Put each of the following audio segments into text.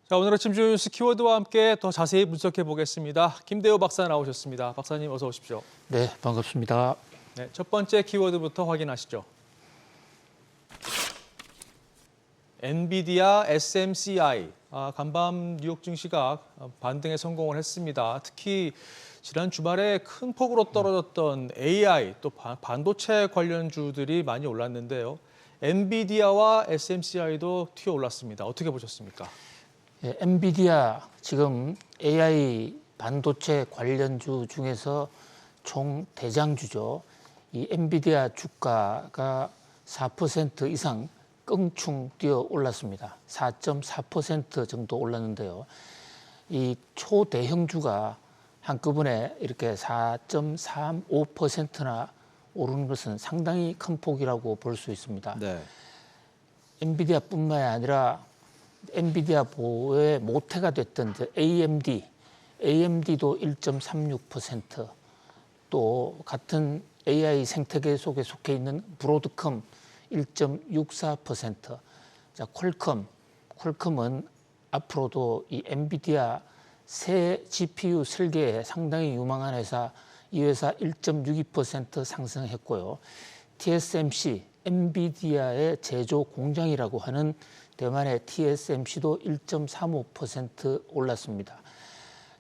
자, 오늘 아침 주요 뉴스 키워드와 함께 더 자세히 분석해 보겠습니다. 김대호 박사 나오셨습니다. 박사님 어서 오십시오. 네, 반갑습니다. 네, 첫 번째 키워드부터 확인하시죠. 엔비디아 SMCI, 간밤 뉴욕 증시가 반등에 성공을 했습니다. 특히 지난 주말에 큰 폭으로 떨어졌던 AI, 또 반도체 관련주들이 많이 올랐는데요. 엔비디아와 SMCI도 튀어 올랐습니다. 어떻게 보셨습니까? 예, 엔비디아 지금 AI 반도체 관련주 중에서 총 대장주죠. 이 엔비디아 주가가 4% 이상 껑충 뛰어 올랐습니다. 4.4% 정도 올랐는데요. 이 초대형주가 한꺼번에 이렇게 4.35%나 오르는 것은 상당히 큰 폭이라고 볼 수 있습니다. 네. 엔비디아뿐만 아니라 엔비디아 보호의 모태가 됐던 AMD도 1.36%, 또 같은 AI 생태계 속에 속해 있는 브로드컴 1.64%. 자, 퀄컴은 앞으로도 이 엔비디아 새 GPU 설계에 상당히 유망한 회사, 이 회사 1.62% 상승했고요. TSMC, 엔비디아의 제조 공장이라고 하는 대만의 TSMC도 1.35% 올랐습니다.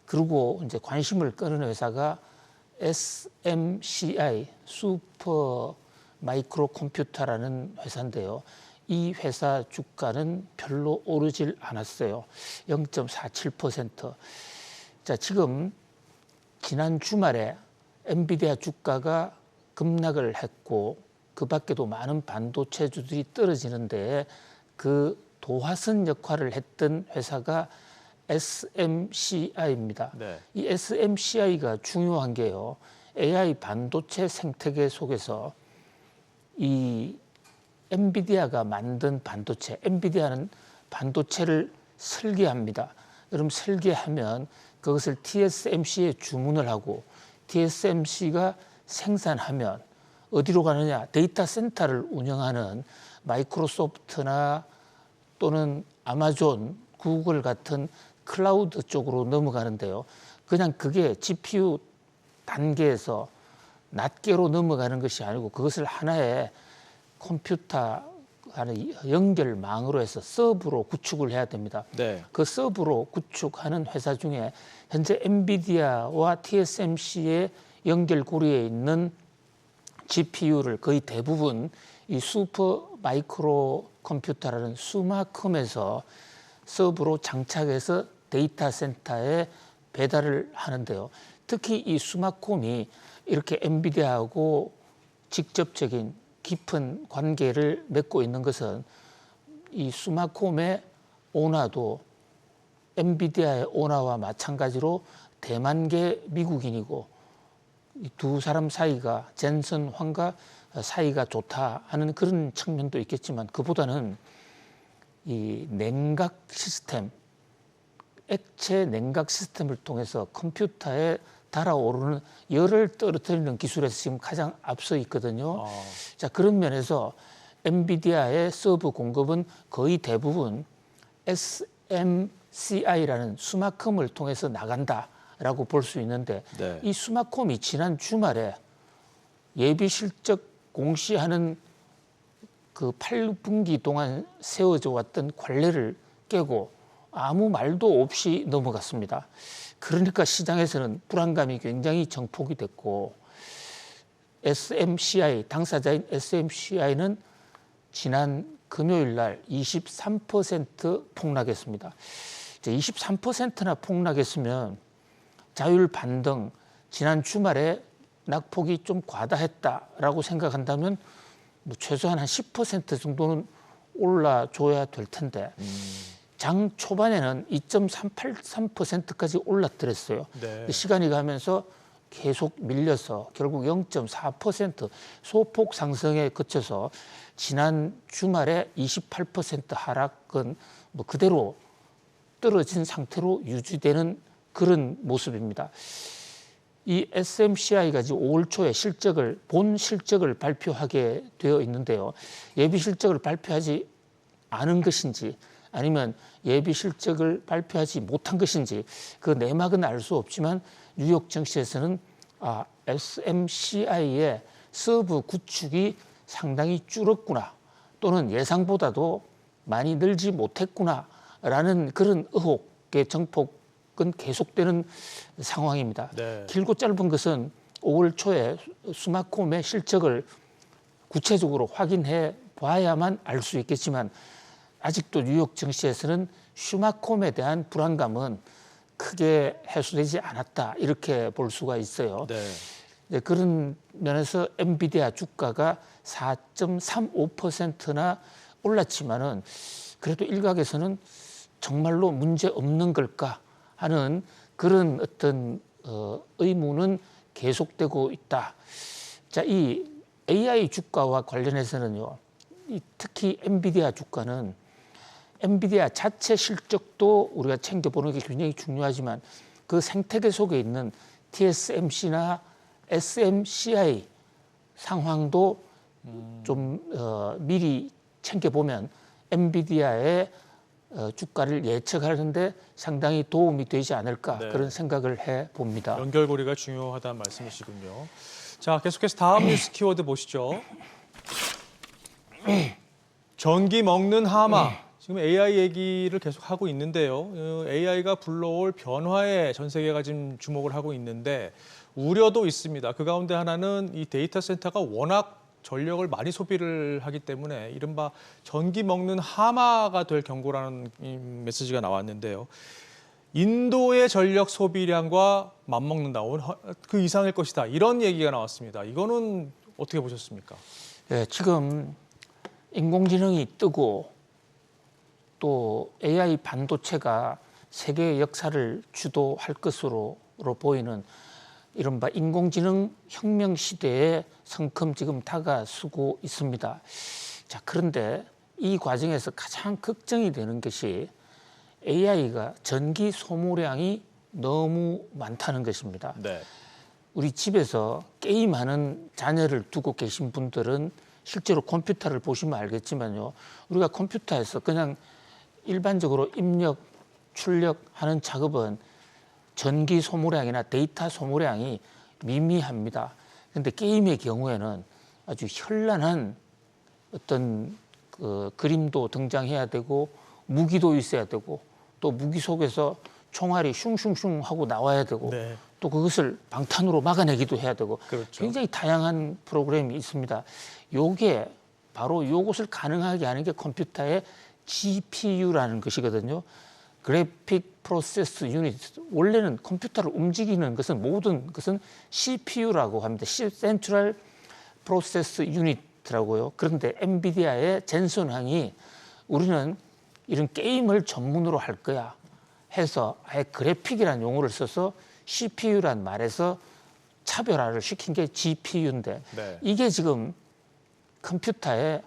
그리고 이제 관심을 끄는 회사가 SMCI, 슈퍼 마이크로 컴퓨터라는 회사인데요. 이 회사 주가는 별로 오르질 않았어요. 0.47%. 자, 지금 지난 주말에 엔비디아 주가가 급락을 했고 그 밖에도 많은 반도체주들이 떨어지는데 그 도화선 역할을 했던 회사가 SMCI입니다. 네. 이 SMCI가 중요한 게요. AI 반도체 생태계 속에서 이 엔비디아가 만든 반도체, 엔비디아는 반도체를 설계합니다. 그럼 설계하면 그것을 TSMC에 주문을 하고 TSMC가 생산하면 어디로 가느냐? 데이터 센터를 운영하는 마이크로소프트나 또는 아마존, 구글 같은 클라우드 쪽으로 넘어가는데요. 그냥 그게 GPU 단계에서 낱개로 넘어가는 것이 아니고 그것을 하나의 컴퓨터 연결망으로 해서 서브로 구축을 해야 됩니다. 네. 그 서브로 구축하는 회사 중에 현재 엔비디아와 TSMC의 연결고리에 있는 GPU를 거의 대부분 이 슈퍼 마이크로 컴퓨터라는 수마컴에서 서브로 장착해서 데이터 센터에 배달을 하는데요. 특히 이 수마콤이 이렇게 엔비디아하고 직접적인 깊은 관계를 맺고 있는 것은 이 수마콤의 오너도 엔비디아의 오너와 마찬가지로 대만계 미국인이고 이 두 사람 사이가 젠슨 황과 사이가 좋다 하는 그런 측면도 있겠지만 그보다는 이 냉각 시스템, 액체 냉각 시스템을 통해서 컴퓨터에 달아오르는 열을 떨어뜨리는 기술에서 지금 가장 앞서 있거든요. 자, 그런 면에서 엔비디아의 서브 공급은 거의 대부분 SMCI라는 수마컴을 통해서 나간다라고 볼 수 있는데 네. 이 수마컴이 지난 주말에 예비 실적 공시하는 그 8분기 동안 세워져 왔던 관례를 깨고 아무 말도 없이 넘어갔습니다. 그러니까 시장에서는 불안감이 굉장히 정폭이 됐고 SMCI, 당사자인 SMCI는 지난 금요일 날 23% 폭락했습니다. 23%나 폭락했으면 자율 반등, 지난 주말에 낙폭이 좀 과다했다라고 생각한다면 뭐 최소한 한 10% 정도는 올라줘야 될 텐데 장 초반에는 2.383%까지 올랐더랬어요. 네. 시간이 가면서 계속 밀려서 결국 0.4% 소폭 상승에 그쳐서 지난 주말에 28% 하락은 뭐 그대로 떨어진 상태로 유지되는 그런 모습입니다. 이 SMCI가 지금 5월 초에 본 실적을 발표하게 되어 있는데요. 예비 실적을 발표하지 않은 것인지 아니면 예비 실적을 발표하지 못한 것인지 그 내막은 알 수 없지만 뉴욕 증시에서는 SMCI의 서브 구축이 상당히 줄었구나 또는 예상보다도 많이 늘지 못했구나라는 그런 의혹의 정폭은 계속되는 상황입니다. 네. 길고 짧은 것은 5월 초에 수마콤의 실적을 구체적으로 확인해 봐야만 알 수 있겠지만 아직도 뉴욕 증시에서는 슈마콤에 대한 불안감은 크게 해소되지 않았다 이렇게 볼 수가 있어요. 네. 그런 면에서 엔비디아 주가가 4.35%나 올랐지만은 그래도 일각에서는 정말로 문제 없는 걸까 하는 그런 어떤 의문은 계속되고 있다. 자, 이 AI 주가와 관련해서는요, 특히 엔비디아 주가는 엔비디아 자체 실적도 우리가 챙겨보는 게 굉장히 중요하지만 그 생태계 속에 있는 TSMC나 SMCI 상황도 좀 미리 챙겨보면 엔비디아의 주가를 예측하는데 상당히 도움이 되지 않을까 네. 그런 생각을 해봅니다. 연결고리가 중요하다는 말씀이시군요. 자, 계속해서 다음 뉴스 키워드 보시죠. 전기 먹는 하마. 지금 AI 얘기를 계속 하고 있는데요. AI가 불러올 변화에 전 세계가 지금 주목을 하고 있는데 우려도 있습니다. 그 가운데 하나는 이 데이터 센터가 워낙 전력을 많이 소비를 하기 때문에 이른바 전기 먹는 하마가 될 경고라는 메시지가 나왔는데요. 인도의 전력 소비량과 맞먹는다. 그 이상일 것이다. 이런 얘기가 나왔습니다. 이거는 어떻게 보셨습니까? 네, 지금 인공지능이 뜨고 또 AI 반도체가 세계의 역사를 주도할 것으로 보이는 이른바 인공지능 혁명 시대에 성큼 지금 다가서고 있습니다. 자, 그런데 이 과정에서 가장 걱정이 되는 것이 AI가 전기 소모량이 너무 많다는 것입니다. 네. 우리 집에서 게임하는 자녀를 두고 계신 분들은 실제로 컴퓨터를 보시면 알겠지만요. 우리가 컴퓨터에서 그냥 일반적으로 입력, 출력하는 작업은 전기 소모량이나 데이터 소모량이 미미합니다. 그런데 게임의 경우에는 아주 현란한 어떤 그림도 등장해야 되고 무기도 있어야 되고 또 무기 속에서 총알이 슝슝슝 하고 나와야 되고 네. 또 그것을 방탄으로 막아내기도 해야 되고 그렇죠. 굉장히 다양한 프로그램이 있습니다. 요게 바로 요것을 가능하게 하는 게 컴퓨터의 GPU라는 것이거든요. 그래픽 프로세스 유닛. 원래는 컴퓨터를 움직이는 것은 모든 것은 CPU라고 합니다. 센트럴 프로세스 유닛이라고요. 그런데 엔비디아의 젠슨항이 우리는 이런 게임을 전문으로 할 거야 해서 아예 그래픽이라는 용어를 써서 CPU란 말에서 차별화를 시킨 게 GPU인데 네. 이게 지금 컴퓨터에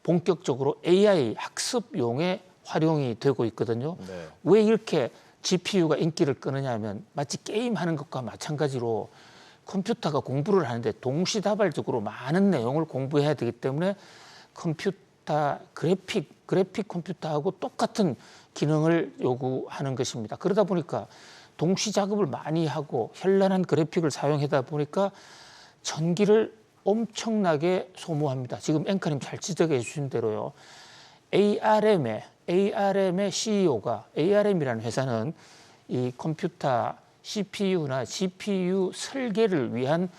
본격적으로 AI 학습용에 활용이 되고 있거든요. 네. 왜 이렇게 GPU가 인기를 끄느냐면 마치 게임하는 것과 마찬가지로 컴퓨터가 공부를 하는데 동시다발적으로 많은 내용을 공부해야 되기 때문에 컴퓨터 그래픽 컴퓨터하고 똑같은 기능을 요구하는 것입니다. 그러다 보니까 동시 작업을 많이 하고 현란한 그래픽을 사용하다 보니까 전기를 엄청나게 소모합니다. 지금 앵커님 잘 지적해 주신 대로요. ARM의 CEO가 ARM이라는 회사는 이 컴퓨터 CPU나 GPU 설계를 위한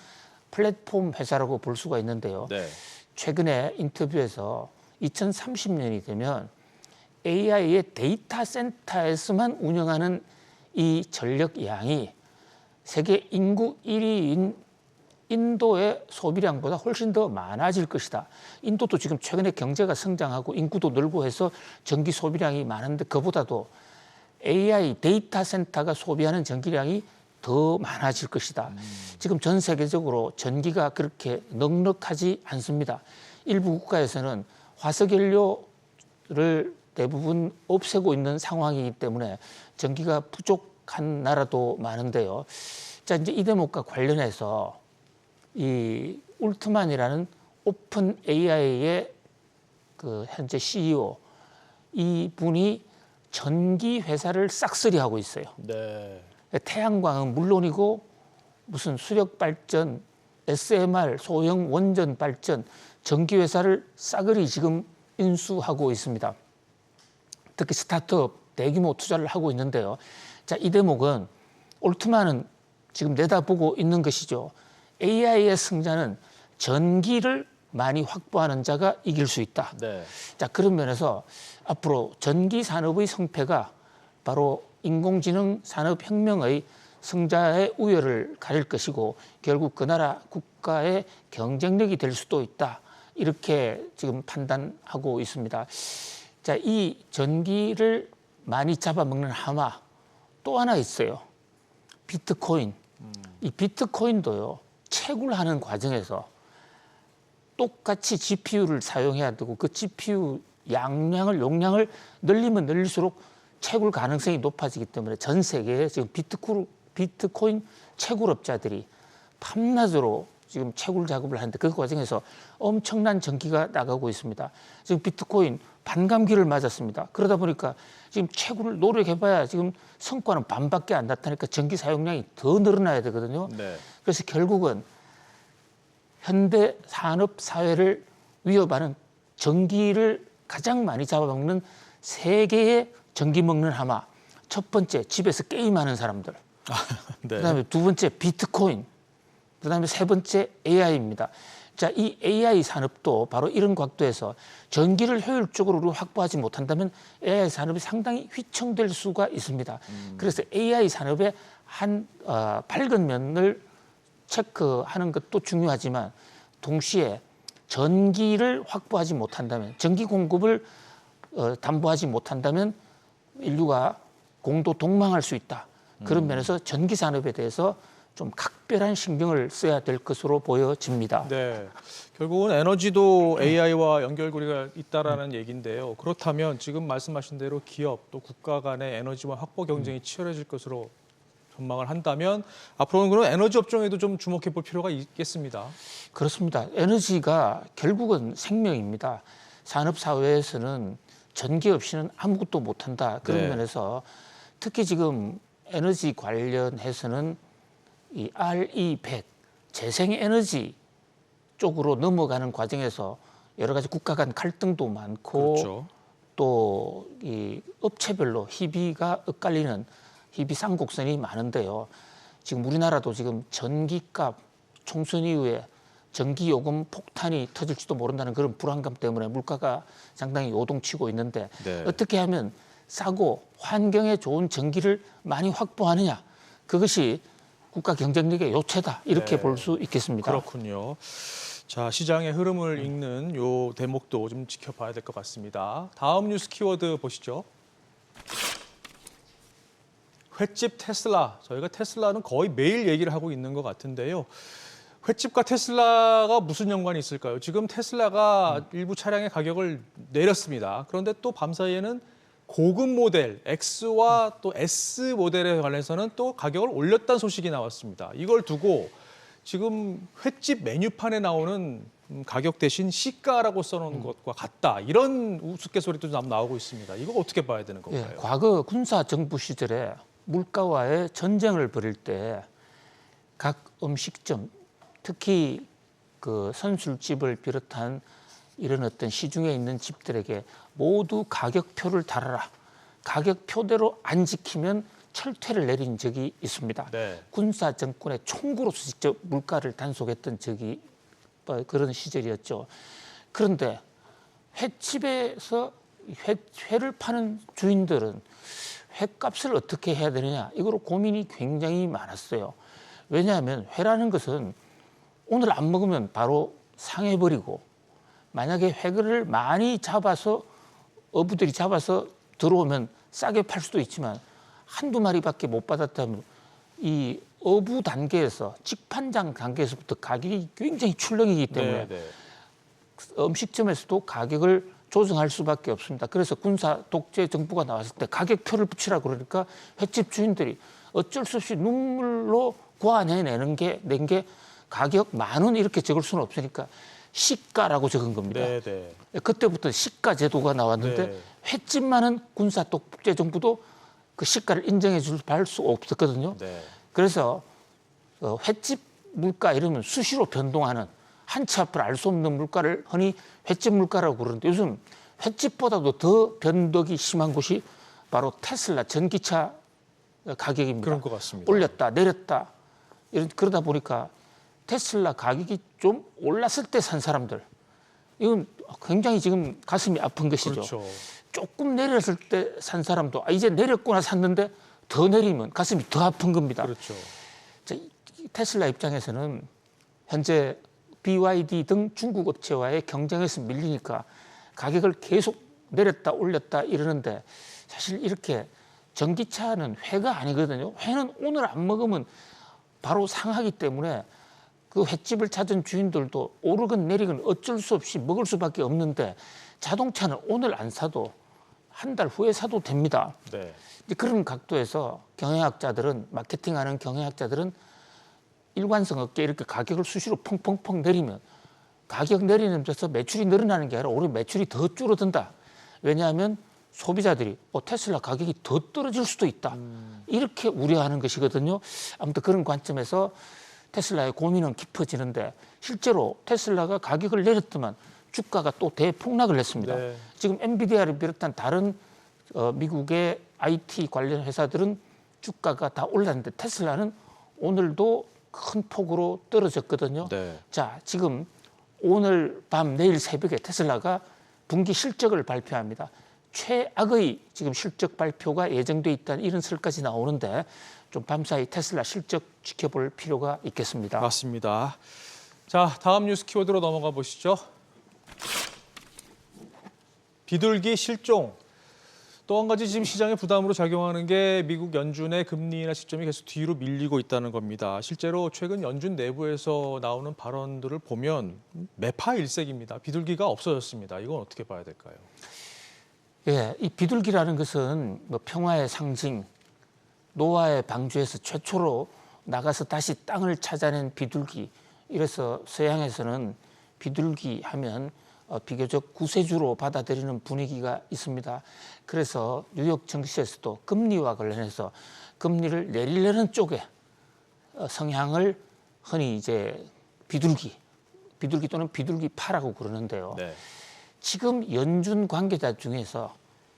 플랫폼 회사라고 볼 수가 있는데요. 네. 최근에 인터뷰에서 2030년이 되면 AI의 데이터 센터에서만 운영하는 이 전력 양이 세계 인구 1위인 인도의 소비량보다 훨씬 더 많아질 것이다. 인도도 지금 최근에 경제가 성장하고 인구도 늘고 해서 전기 소비량이 많은데 그보다도 AI 데이터 센터가 소비하는 전기량이 더 많아질 것이다. 지금 전 세계적으로 전기가 그렇게 넉넉하지 않습니다. 일부 국가에서는 화석연료를 대부분 없애고 있는 상황이기 때문에 전기가 부족한 나라도 많은데요. 자, 이제 이 대목과 관련해서 이 울트만이라는 오픈 AI의 그 현재 CEO 이 분이 전기 회사를 싹쓸이하고 있어요. 네. 태양광은 물론이고 무슨 수력 발전, SMR, 소형 원전 발전, 전기 회사를 싸그리 지금 인수하고 있습니다. 특히 스타트업 대규모 투자를 하고 있는데요. 자, 이 대목은 올트만은 지금 내다보고 있는 것이죠. AI의 승자는 전기를 많이 확보하는 자가 이길 수 있다. 네. 자, 그런 면에서 앞으로 전기 산업의 성패가 바로 인공지능 산업혁명의 승자의 우열을 가릴 것이고 결국 그 나라 국가의 경쟁력이 될 수도 있다. 이렇게 지금 판단하고 있습니다. 자, 이 전기를 많이 잡아먹는 하마 또 하나 있어요. 비트코인. 이 비트코인도요. 채굴하는 과정에서 똑같이 GPU를 사용해야 되고 그 GPU 용량을 늘리면 늘릴수록 채굴 가능성이 높아지기 때문에 전 세계에 지금 비트코인 채굴업자들이 밤낮으로 지금 채굴 작업을 하는데 그 과정에서 엄청난 전기가 나가고 있습니다. 지금 비트코인 반감기를 맞았습니다. 그러다 보니까 지금 채굴을 노력해봐야 지금 성과는 반밖에 안 나타나니까 전기 사용량이 더 늘어나야 되거든요. 네. 그래서 결국은 현대 산업 사회를 위협하는 전기를 가장 많이 잡아먹는 세 개의 전기 먹는 하마. 첫 번째 집에서 게임하는 사람들. 네. 그다음에 두 번째 비트코인. 그다음에 세 번째 AI입니다. 자, 이 AI 산업도 바로 이런 각도에서 전기를 효율적으로 확보하지 못한다면 AI 산업이 상당히 휘청될 수가 있습니다. 그래서 AI 산업의 한 밝은 면을 체크하는 것도 중요하지만 동시에 전기를 확보하지 못한다면 전기 공급을 담보하지 못한다면 인류가 공도 동망할 수 있다. 그런 면에서 전기 산업에 대해서 좀 각별한 신경을 써야 될 것으로 보여집니다. 네. 결국은 에너지도 AI와 연결고리가 있다라는 얘기인데요. 그렇다면 지금 말씀하신 대로 기업 또 국가 간의 에너지와 확보 경쟁이 치열해질 것으로 전망을 한다면 앞으로는 그런 에너지 업종에도 좀 주목해 볼 필요가 있겠습니다. 그렇습니다. 에너지가 결국은 생명입니다. 산업사회에서는 전기 없이는 아무것도 못한다. 그런 네. 면에서 특히 지금 에너지 관련해서는 이 RE100 재생에너지 쪽으로 넘어가는 과정에서 여러 가지 국가 간 갈등도 많고 그렇죠. 또 이 업체별로 희비가 엇갈리는 희비 쌍곡선이 많은데요. 지금 우리나라도 지금 전기값 총선 이후에 전기요금 폭탄이 터질지도 모른다는 그런 불안감 때문에 물가가 상당히 요동치고 있는데 네. 어떻게 하면 싸고 환경에 좋은 전기를 많이 확보하느냐. 그것이 국가 경쟁력의 요체다. 이렇게 네. 볼 수 있겠습니다. 그렇군요. 자, 시장의 흐름을 읽는 요 대목도 좀 지켜봐야 될 것 같습니다. 다음 뉴스 키워드 보시죠. 횟집 테슬라. 저희가 테슬라는 거의 매일 얘기를 하고 있는 것 같은데요. 횟집과 테슬라가 무슨 연관이 있을까요? 지금 테슬라가 일부 차량의 가격을 내렸습니다. 그런데 또 밤사이에는 고급 모델 X와 또 S 모델에 관해서는 또 가격을 올렸다는 소식이 나왔습니다. 이걸 두고 지금 횟집 메뉴판에 나오는 가격 대신 시가라고 써놓은 것과 같다. 이런 우스갯소리도 나오고 있습니다. 이거 어떻게 봐야 되는 건가요? 예, 과거 군사 정부 시절에 물가와의 전쟁을 벌일 때 각 음식점, 특히 그 선술집을 비롯한 이런 어떤 시중에 있는 집들에게 모두 가격표를 달아라. 가격표대로 안 지키면 철퇴를 내린 적이 있습니다. 네. 군사 정권의 총구로서 직접 물가를 단속했던 적이 그런 시절이었죠. 그런데 횟집에서 회를 파는 주인들은 횟값을 어떻게 해야 되느냐 이거로 고민이 굉장히 많았어요. 왜냐하면 회라는 것은 오늘 안 먹으면 바로 상해버리고 만약에 회를 많이 잡아서 어부들이 잡아서 들어오면 싸게 팔 수도 있지만 한두 마리밖에 못 받았다면 이 어부 단계에서 직판장 단계에서부터 가격이 굉장히 출렁이기 때문에 네. 음식점에서도 가격을 조정할 수밖에 없습니다. 그래서 군사 독재 정부가 나왔을 때 가격표를 붙이라고 그러니까 횟집 주인들이 어쩔 수 없이 눈물로 구안해내는 게 가격 10,000원 이렇게 적을 수는 없으니까 시가라고 적은 겁니다. 네, 네. 그때부터 시가 제도가 나왔는데 네. 횟집만은 군사 독재 정부도 그 시가를 인정해 줄 수 없었거든요. 네. 그래서 횟집 물가 이러면 수시로 변동하는 한치 앞을 알 수 없는 물가를 흔히 횟집 물가라고 그러는데 요즘 횟집보다도 더 변덕이 심한 곳이 바로 테슬라 전기차 가격입니다. 그런 것 같습니다. 올렸다 내렸다 그러다 보니까 테슬라 가격이 좀 올랐을 때 산 사람들 이건 굉장히 지금 가슴이 아픈 것이죠. 그렇죠. 조금 내렸을 때 산 사람도 이제 내렸구나 샀는데 더 내리면 가슴이 더 아픈 겁니다. 그렇죠. 자, 테슬라 입장에서는 현재 BYD 등 중국 업체와의 경쟁에서 밀리니까 가격을 계속 내렸다 올렸다 이러는데 사실 이렇게 전기차는 회가 아니거든요. 회는 오늘 안 먹으면 바로 상하기 때문에 그 횟집을 찾은 주인들도 오르건 내리건 어쩔 수 없이 먹을 수밖에 없는데 자동차는 오늘 안 사도 한 달 후에 사도 됩니다. 네. 이제 그런 각도에서 경영학자들은 마케팅하는 경영학자들은 일관성 없게 이렇게 가격을 수시로 펑펑펑 내리면 가격 내리는 데서 매출이 늘어나는 게 아니라 오히려 매출이 더 줄어든다. 왜냐하면 소비자들이 테슬라 가격이 더 떨어질 수도 있다. 이렇게 우려하는 것이거든요. 아무튼 그런 관점에서 테슬라의 고민은 깊어지는데 실제로 테슬라가 가격을 내렸더만 주가가 또 대폭락을 했습니다. 네. 지금 엔비디아를 비롯한 다른 미국의 IT 관련 회사들은 주가가 다 올랐는데 테슬라는 오늘도 큰 폭으로 떨어졌거든요. 네. 자, 지금 오늘 밤 내일 새벽에 테슬라가 분기 실적을 발표합니다. 최악의 지금 실적 발표가 예정돼 있다는 이런 설까지 나오는데 좀 밤사이 테슬라 실적 지켜볼 필요가 있겠습니다. 맞습니다. 자, 다음 뉴스 키워드로 넘어가 보시죠. 비둘기 실종. 또 한 가지 지금 시장의 부담으로 작용하는 게 미국 연준의 금리 인하 시점이 계속 뒤로 밀리고 있다는 겁니다. 실제로 최근 연준 내부에서 나오는 발언들을 보면 매파 일색입니다. 비둘기가 없어졌습니다. 이건 어떻게 봐야 될까요? 예, 이 비둘기라는 것은 뭐 평화의 상징, 노아의 방주에서 최초로 나가서 다시 땅을 찾아낸 비둘기. 이래서 서양에서는 비둘기 하면 비교적 구세주로 받아들이는 분위기가 있습니다. 그래서 뉴욕 증시에서도 금리와 관련해서 금리를 내리려는 쪽에 성향을 흔히 이제 비둘기 또는 비둘기파라고 그러는데요. 네. 지금 연준 관계자 중에서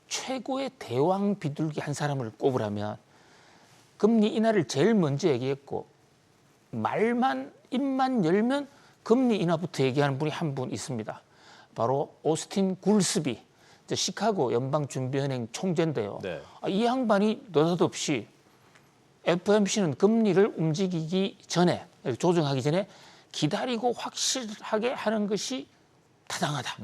최고의 대왕 비둘기 한 사람을 꼽으라면 금리 인하를 제일 먼저 얘기했고 입만 열면 금리 인하부터 얘기하는 분이 한 분 있습니다. 바로 오스틴 굴스비, 시카고 연방준비은행 총재인데요. 네. 이 양반이 느닷없이 FOMC는 금리를 움직이기 전에 조정하기 전에 기다리고 확실하게 하는 것이 타당하다.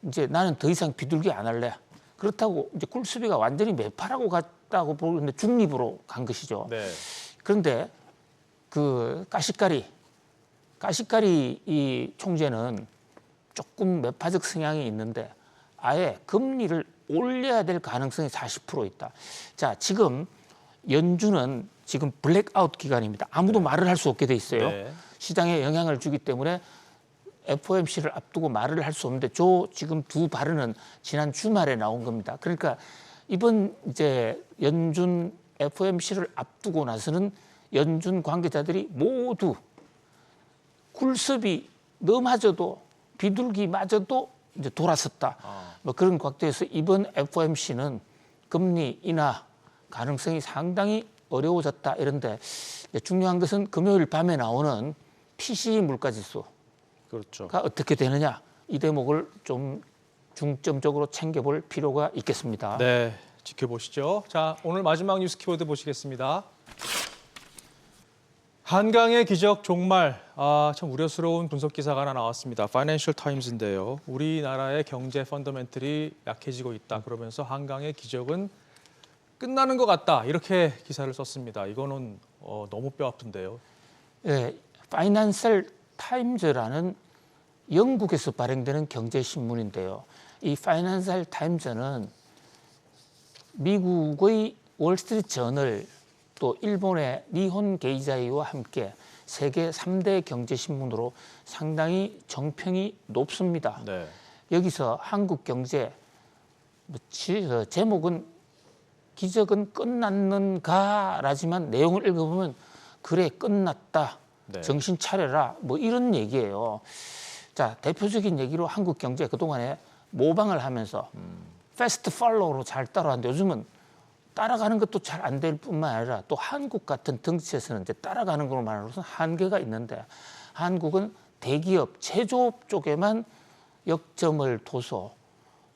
이제 나는 더 이상 비둘기 안 할래. 그렇다고 이제 굴스비가 완전히 매파라고 갔다고 보는데 중립으로 간 것이죠. 네. 그런데 그 까시까리 이 총재는 조금 매파적 성향이 있는데 아예 금리를 올려야 될 가능성이 40% 있다. 자, 지금 연준은 지금 블랙아웃 기간입니다. 아무도 말을 할 수 없게 돼 있어요. 네. 시장에 영향을 주기 때문에 FOMC를 앞두고 말을 할 수 없는데 지금 두 발언은 지난 주말에 나온 겁니다. 그러니까 이번 이제 연준 FOMC를 앞두고 나서는 연준 관계자들이 모두 굴섭이 너마저도 비둘기마저도 이제 돌아섰다. 뭐 그런 각도에서 이번 FOMC는 금리 인하 가능성이 상당히 어려워졌다. 이런데 중요한 것은 금요일 밤에 나오는 PCE 물가지수가 그렇죠. 어떻게 되느냐. 이 대목을 좀 중점적으로 챙겨볼 필요가 있겠습니다. 네, 지켜보시죠. 자, 오늘 마지막 뉴스 키워드 보시겠습니다. 한강의 기적 종말. 참 우려스러운 분석 기사가 하나 나왔습니다. 파이낸셜 타임즈인데요. 우리나라의 경제 펀더멘털이 약해지고 있다. 그러면서 한강의 기적은 끝나는 것 같다. 이렇게 기사를 썼습니다. 이거는 너무 뼈 아픈데요. 예, 파이낸셜 타임즈라는 영국에서 발행되는 경제 신문인데요. 이 파이낸셜 타임즈는 미국의 월스트리트 저널 또 일본의 니혼 게이자이와 함께 세계 3대 경제신문으로 상당히 정평이 높습니다. 네. 여기서 한국 경제 제목은 기적은 끝났는가라지만 내용을 읽어보면 그래 끝났다. 네. 정신 차려라. 뭐 이런 얘기예요. 자, 대표적인 얘기로 한국 경제 그동안에 모방을 하면서 패스트 팔로우로 잘 따라왔는데 요즘은 따라가는 것도 잘 안 될 뿐만 아니라 또 한국 같은 덩치에서는 이제 따라가는 것만으로서는 한계가 있는데 한국은 대기업, 제조업 쪽에만 역점을 둬서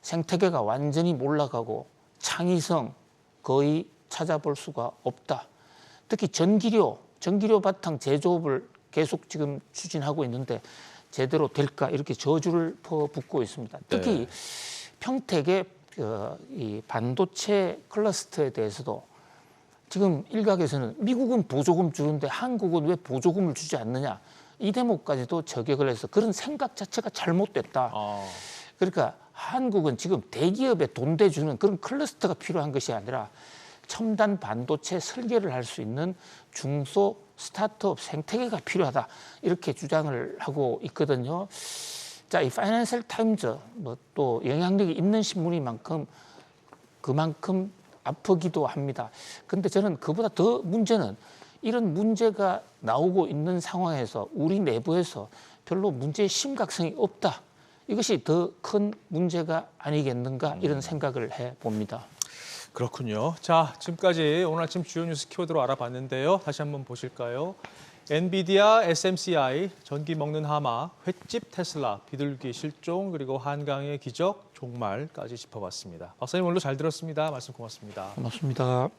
생태계가 완전히 몰락하고 창의성 거의 찾아볼 수가 없다. 특히 전기료 바탕 제조업을 계속 지금 추진하고 있는데 제대로 될까 이렇게 저주를 퍼붓고 있습니다. 특히 평택의 이 반도체 클러스터에 대해서도 지금 일각에서는 미국은 보조금 주는데 한국은 왜 보조금을 주지 않느냐 이 대목까지도 저격을 해서 그런 생각 자체가 잘못됐다. 그러니까 한국은 지금 대기업에 돈 대주는 그런 클러스터가 필요한 것이 아니라 첨단 반도체 설계를 할 수 있는 중소 스타트업 생태계가 필요하다 이렇게 주장을 하고 있거든요. 자, 이 파이낸셜 타임즈 뭐 또 영향력이 있는 신문이만큼 그만큼 아프기도 합니다. 근데 저는 그보다 더 문제는 이런 문제가 나오고 있는 상황에서 우리 내부에서 별로 문제의 심각성이 없다. 이것이 더 큰 문제가 아니겠는가 이런 생각을 해봅니다. 그렇군요. 자, 지금까지 오늘 아침 주요 뉴스 키워드로 알아봤는데요. 다시 한번 보실까요? 엔비디아, SMCI, 전기 먹는 하마, 횟집 테슬라, 비둘기 실종, 그리고 한강의 기적, 종말까지 짚어봤습니다. 박사님 오늘도 잘 들었습니다. 말씀 고맙습니다. 고맙습니다.